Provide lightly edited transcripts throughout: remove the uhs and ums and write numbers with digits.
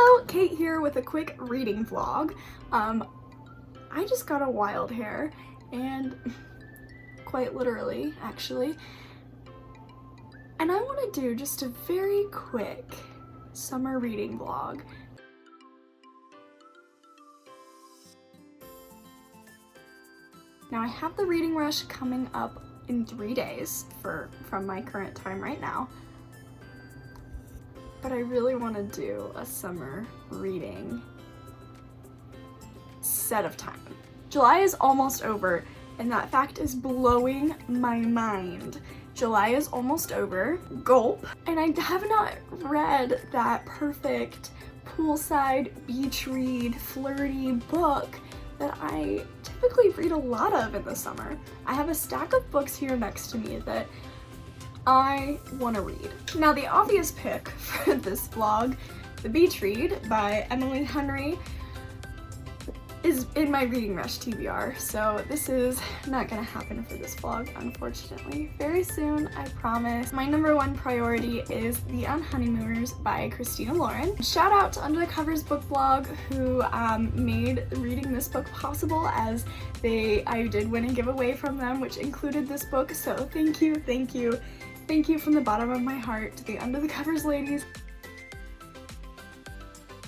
Hello, Kate here with a quick reading vlog. I just got a wild hair, and quite literally, actually. And I want to do just a very quick summer reading vlog. Now I have the reading rush coming up in 3 days from my current time right now. But I really want to do a summer reading set of time. July is almost over, and that fact is blowing my mind. July is almost over, gulp, and I have not read that perfect poolside beach read flirty book that I typically read a lot of in the summer. I have a stack of books here next to me that I want to read. Now the obvious pick for this vlog, The Beach Read by Emily Henry, is in my reading rush TBR, so this is not gonna happen for this vlog, unfortunately. Very soon, I promise. My number one priority is The Unhoneymooners by Christina Lauren. Shout out to Under the Covers book blog who made reading this book possible, as I did win a giveaway from them, which included this book, so thank you, thank you. Thank you from the bottom of my heart to the Under the Covers ladies.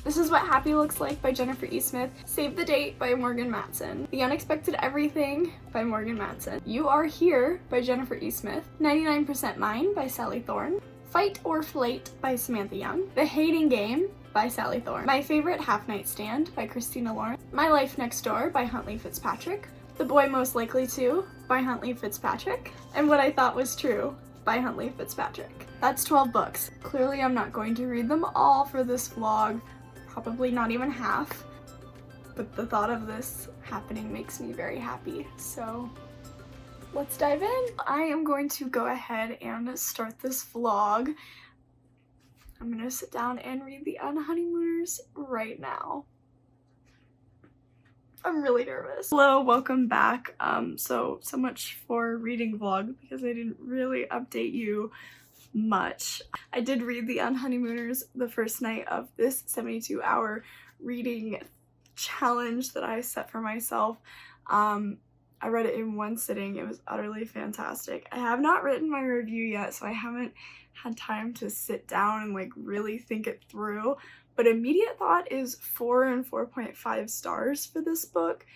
This is What Happy Looks Like by Jennifer E. Smith. Save the Date by Morgan Matson. The Unexpected Everything by Morgan Matson. You Are Here by Jennifer E. Smith. 99% Mine by Sally Thorne. Fight or Flate by Samantha Young. The Hating Game by Sally Thorne. My Favorite Half Night Stand by Christina Lauren. My Life Next Door by Huntley Fitzpatrick. The Boy Most Likely To by Huntley Fitzpatrick. And What I Thought Was True by Huntley Fitzpatrick. That's 12 books. Clearly I'm not going to read them all for this vlog, probably not even half, but the thought of this happening makes me very happy, so let's dive in. I am going to go ahead and start this vlog. I'm gonna sit down and read The Unhoneymooners right now. I'm really nervous. Hello, welcome back. So much for reading vlog because I didn't really update you much. I did read The Unhoneymooners the first night of this 72-hour reading challenge that I set for myself. I read it in one sitting. It was utterly fantastic. I have not written my review yet, so I haven't had time to sit down and really think it through. But immediate thought is 4 and 4.5 stars for this book.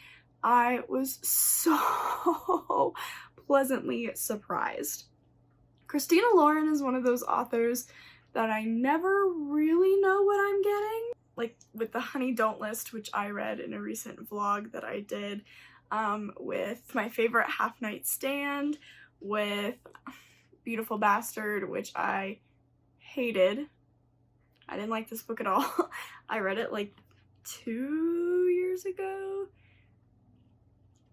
I was so pleasantly surprised. Christina Lauren is one of those authors that I never really know what I'm getting. Like with The Honey Don't List, which I read in a recent vlog that I did, with My Favorite Half Night Stand, with Beautiful Bastard, which I hated. I didn't like this book at all. I read it like 2 years ago.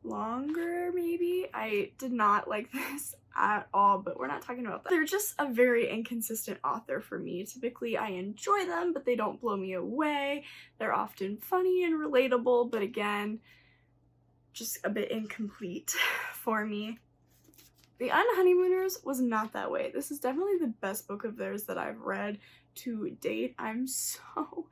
Longer, maybe. I did not like this at all, but we're not talking about that. They're just a very inconsistent author for me. Typically, I enjoy them, but they don't blow me away. They're often funny and relatable, but again, just a bit incomplete for me. The Unhoneymooners was not that way. This is definitely the best book of theirs that I've read to date. I'm so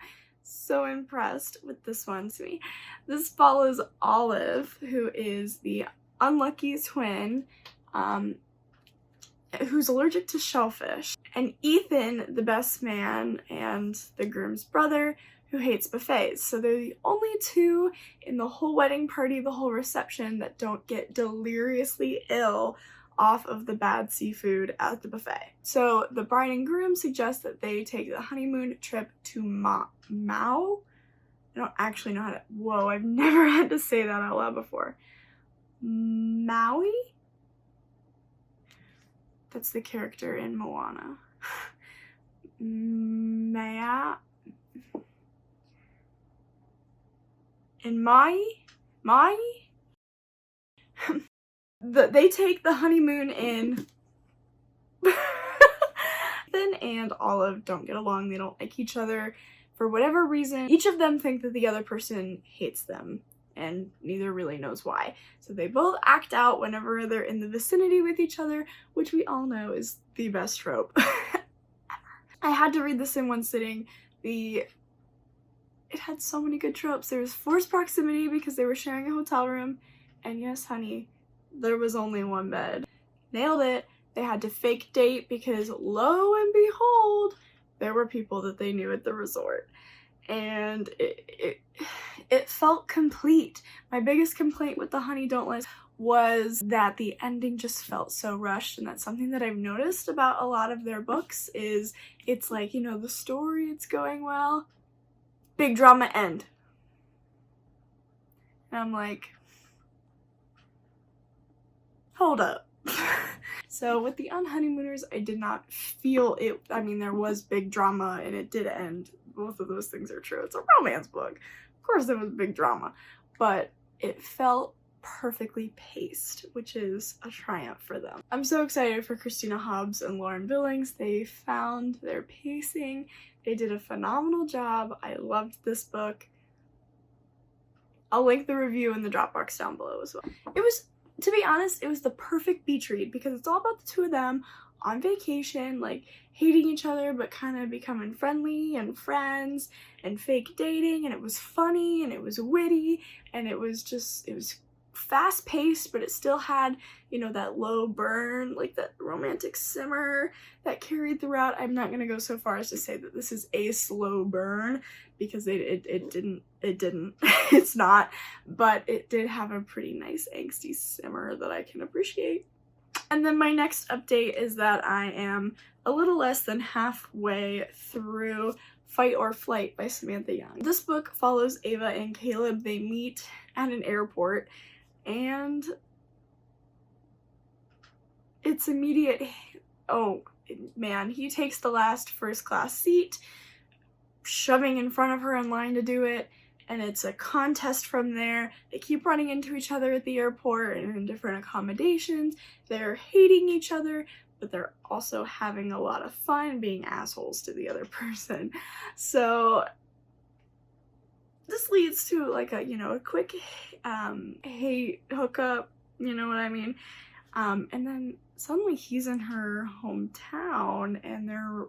impressed with this one. To me, this follows Olive, who is the unlucky twin who's allergic to shellfish, and Ethan, the best man and the groom's brother, who hates buffets. So they're the only two in the whole wedding party, the whole reception, that don't get deliriously ill off of the bad seafood at the buffet. So the bride and groom suggest that they take the honeymoon trip to Maas. I don't actually know how to, whoa, I've never had to say that out loud before. Maui? That's the character in Moana. Maya? In Mai? They take the honeymoon in. Ethan and Olive don't get along. They don't like each other for whatever reason. Each of them think that the other person hates them, and neither really knows why. So they both act out whenever they're in the vicinity with each other, which we all know is the best trope ever. I had to read this in one sitting. The it had so many good tropes. There was forced proximity because they were sharing a hotel room, and yes, honey, there was only one bed. Nailed it. They had to fake date because lo and behold, there were people that they knew at the resort. And it felt complete. My biggest complaint with the Honey Don't List was that the ending just felt so rushed, and that's something that I've noticed about a lot of their books is it's like, you know, the story, it's going well, big drama, end. And I'm like, hold up. So with the Unhoneymooners, I did not feel it. I mean, there was big drama and it did end. Both of those things are true. It's a romance book. Of course there was big drama, but it felt perfectly paced, which is a triumph for them. I'm so excited for Christina Hobbs and Lauren Billings. They found their pacing. They did a phenomenal job. I loved this book. I'll link the review in the Dropbox down below as well. It was, to be honest, it was the perfect beach read because it's all about the two of them on vacation, like hating each other but kind of becoming friendly and friends and fake dating, and it was funny and it was witty and it was fast paced, but it still had, you know, that low burn, like that romantic simmer that carried throughout. I'm not gonna go so far as to say that this is a slow burn because it didn't it's not, but it did have a pretty nice angsty simmer that I can appreciate. And then my next update is that I am a little less than halfway through Fight or Flight by Samantha Young. This book follows Ava and Caleb. They meet at an airport and it's immediate, oh man, he takes the last first class seat, shoving in front of her in line to do it, and it's a contest from there. They keep running into each other at the airport and in different accommodations. They're hating each other, but they're also having a lot of fun being assholes to the other person. So this leads to like a, you know, a quick hate hookup, you know what I mean? And then suddenly he's in her hometown and they're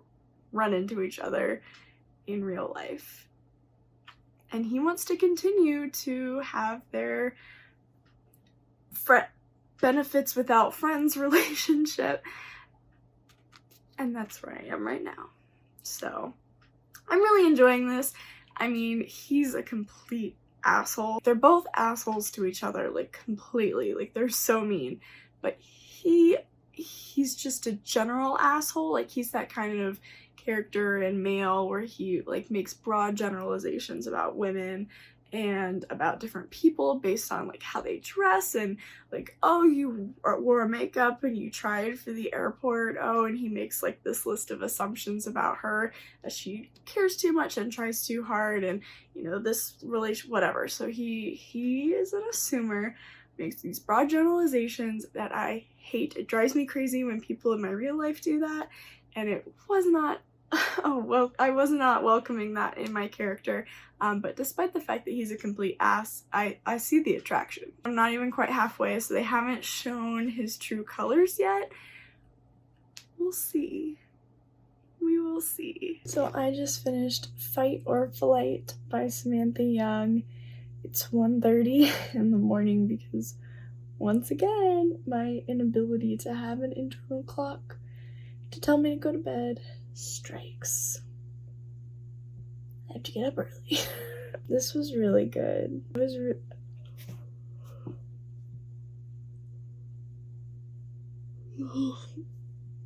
run into each other in real life. And he wants to continue to have their benefits without friends relationship. And that's where I am right now. So I'm really enjoying this. I mean, he's a complete asshole. They're both assholes to each other, like completely. Like they're so mean. But he's just a general asshole. Like he's that kind of character in Male where he like makes broad generalizations about women and about different people based on like how they dress and like, oh, you wore makeup and you tried for the airport, oh, and he makes like this list of assumptions about her that she cares too much and tries too hard and, you know, this relation, whatever. So he is an assumer, makes these broad generalizations that I hate. It drives me crazy when people in my real life do that, and it was not I was not welcoming that in my character, but despite the fact that he's a complete ass, I see the attraction. I'm not even quite halfway, so they haven't shown his true colors yet. We'll see. We will see. So I just finished Fight or Flight by Samantha Young. It's 1:30 in the morning because, once again, my inability to have an internal clock to tell me to go to bed strikes. I have to get up early. This was really good. It was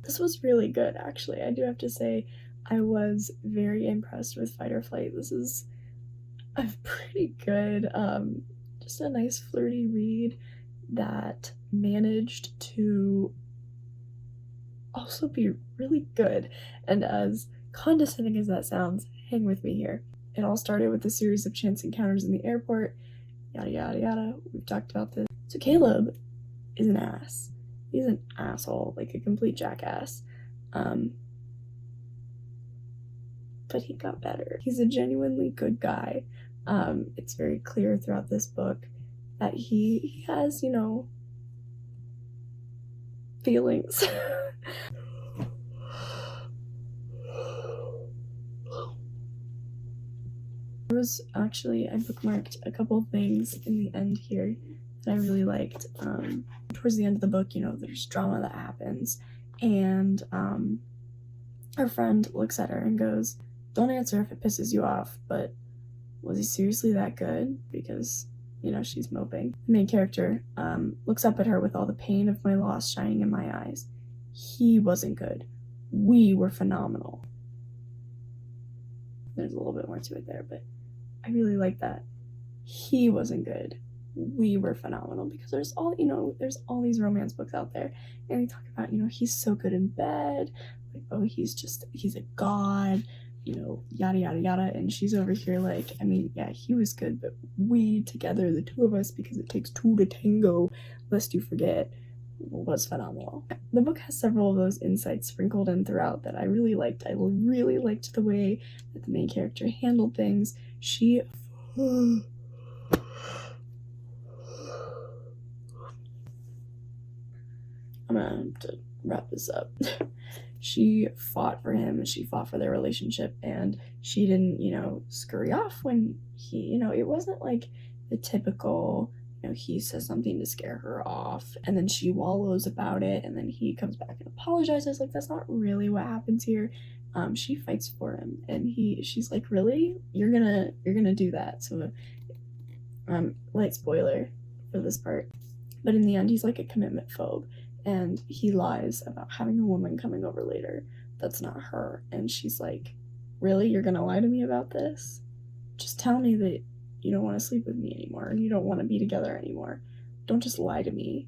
this was really good, actually. I do have to say I was very impressed with Fight or Flight. This is a pretty good, just a nice flirty read that managed to also be really good. And as condescending as that sounds, hang with me here. It all started with a series of chance encounters in the airport, yada yada yada. We've talked about this. So Caleb is an ass. He's an asshole, like a complete jackass. But he got better. He's a genuinely good guy. It's very clear throughout this book that he has, you know, feelings. There was actually, I bookmarked a couple things in the end here that I really liked. Towards the end of the book, you know, there's drama that happens, and her friend looks at her and goes, "Don't answer if it pisses you off, but was he seriously that good?" Because, you know, she's moping. The main character looks up at her with all the pain of my loss shining in my eyes. "He wasn't good. We were phenomenal." There's a little bit more to it there, but I really like that. He wasn't good. We were phenomenal, because there's all, you know, there's all these romance books out there, and they talk about, you know, he's so good in bed, like, oh, he's a god, you know, yada yada yada, and she's over here like, I mean, yeah, he was good, but we together, the two of us, because it takes two to tango, lest you forget, was phenomenal. The book has several of those insights sprinkled in throughout that I really liked. I really liked the way that the main character handled things. She I'm gonna have to wrap this up. She fought for him, and she fought for their relationship, and she didn't, you know, scurry off when he, you know, it wasn't like the typical, you know, he says something to scare her off, and then she wallows about it, and then he comes back and apologizes. Like, that's not really what happens here. She fights for him, and she's like, "Really? You're gonna do that?" So, light spoiler for this part, but in the end, he's like a commitment phobe, and he lies about having a woman coming over later that's not her, and she's like, "Really? You're gonna lie to me about this? Just tell me that you don't want to sleep with me anymore, and you don't want to be together anymore. Don't just lie to me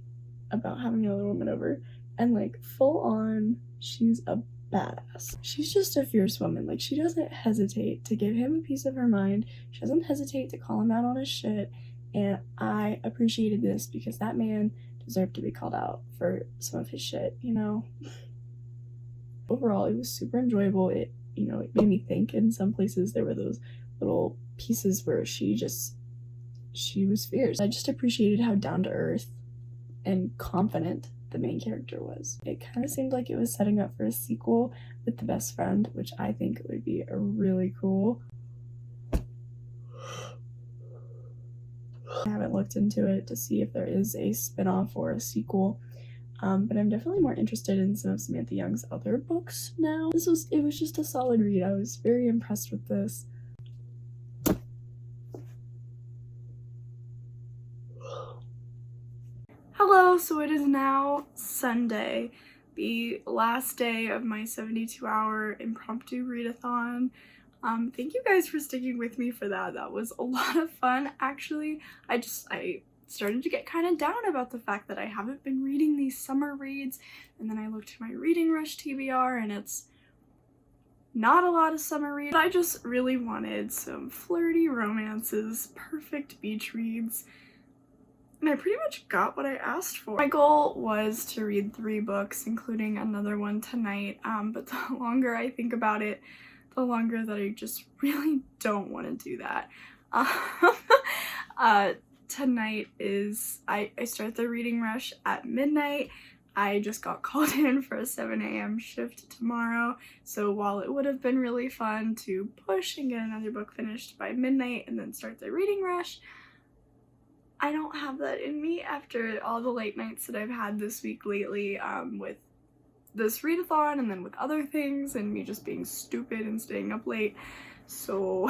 about having another woman over." And like, full on, she's a badass. She's just a fierce woman. Like, she doesn't hesitate to give him a piece of her mind. She doesn't hesitate to call him out on his shit. And I appreciated this, because that man deserved to be called out for some of his shit, you know? Overall, it was super enjoyable. It, you know, it made me think. In some places, there were those little pieces where she was fierce. I just appreciated how down to earth and confident the main character was. It kind of seemed like it was setting up for a sequel with the best friend, which I think would be a really cool. I haven't looked into it to see if there is a spin-off or a sequel, but I'm definitely more interested in some of Samantha Young's other books now. It was just a solid read. I was very impressed with this. Hello, so it is now Sunday, the last day of my 72-hour impromptu readathon. Thank you guys for sticking with me for that. That was a lot of fun. Actually, I started to get kind of down about the fact that I haven't been reading these summer reads, and then I looked at my Reading Rush TBR, and it's not a lot of summer reads. I just really wanted some flirty romances, perfect beach reads, and I pretty much got what I asked for. My goal was to read 3 books, including another one tonight, but the longer I think about it, the longer that I just really don't want to do that. Tonight is, I start the Reading Rush at midnight. I just got called in for a 7 a.m. shift tomorrow, so while it would have been really fun to push and get another book finished by midnight and then start the Reading Rush, I don't have that in me after all the late nights that I've had this week lately, with this readathon and then with other things and me just being stupid and staying up late. So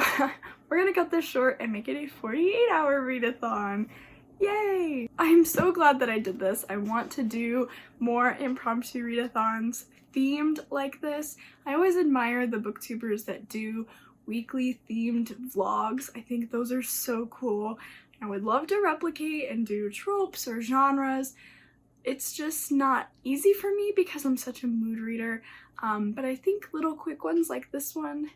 we're gonna cut this short and make it a 48-hour readathon. Yay! I'm so glad that I did this. I want to do more impromptu readathons themed like this. I always admire the booktubers that do weekly themed vlogs. I think those are so cool. I would love to replicate and do tropes or genres. It's just not easy for me because I'm such a mood reader, but I think little quick ones like this one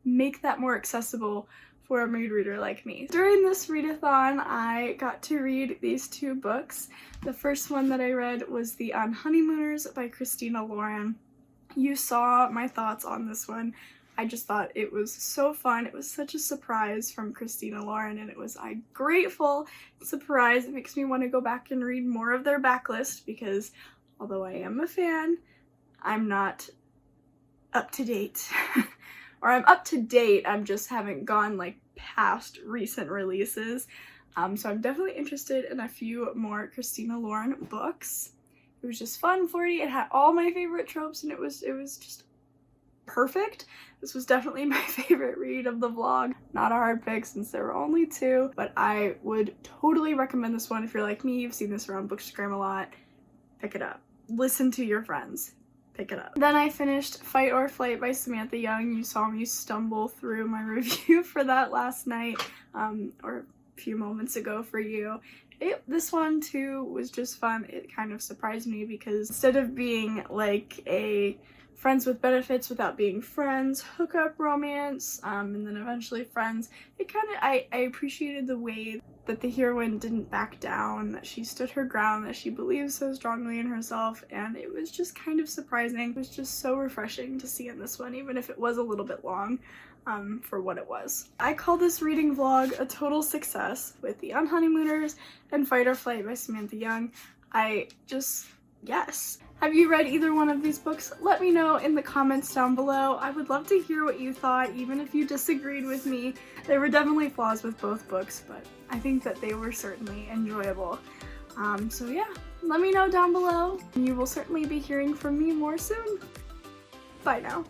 make that more accessible for a mood reader like me. During this readathon, I got to read these 2 books. The first one that I read was The Honeymooners by Christina Lauren. You saw my thoughts on this one. I just thought it was so fun. It was such a surprise from Christina Lauren, and it was a grateful surprise. It makes me want to go back and read more of their backlist because although I am a fan, I'm not up to date. Or I'm up to date, I just haven't gone like past recent releases. So I'm definitely interested in a few more Christina Lauren books. It was just fun, flirty, it had all my favorite tropes, and it was just perfect. This was definitely my favorite read of the vlog. Not a hard pick since there were only 2, but I would totally recommend this one if you're like me, you've seen this around Bookstagram a lot. Pick it up. Listen to your friends. Pick it up. Then I finished Fight or Flight by Samantha Young. You saw me stumble through my review for that last night, or a few moments ago for you. This one too was just fun. It kind of surprised me because instead of being like a friends with benefits without being friends, hookup romance, and then eventually friends, it kind of, I appreciated the way that the heroine didn't back down, that she stood her ground, that she believes so strongly in herself, and it was just kind of surprising. It was just so refreshing to see in this one, even if it was a little bit long for what it was. I call this reading vlog a total success with The Unhoneymooners and Fight or Flight by Samantha Young. Yes. Have you read either one of these books? Let me know in the comments down below. I would love to hear what you thought, even if you disagreed with me. There were definitely flaws with both books, but I think that they were certainly enjoyable. So yeah, let me know down below. You will certainly be hearing from me more soon. Bye now.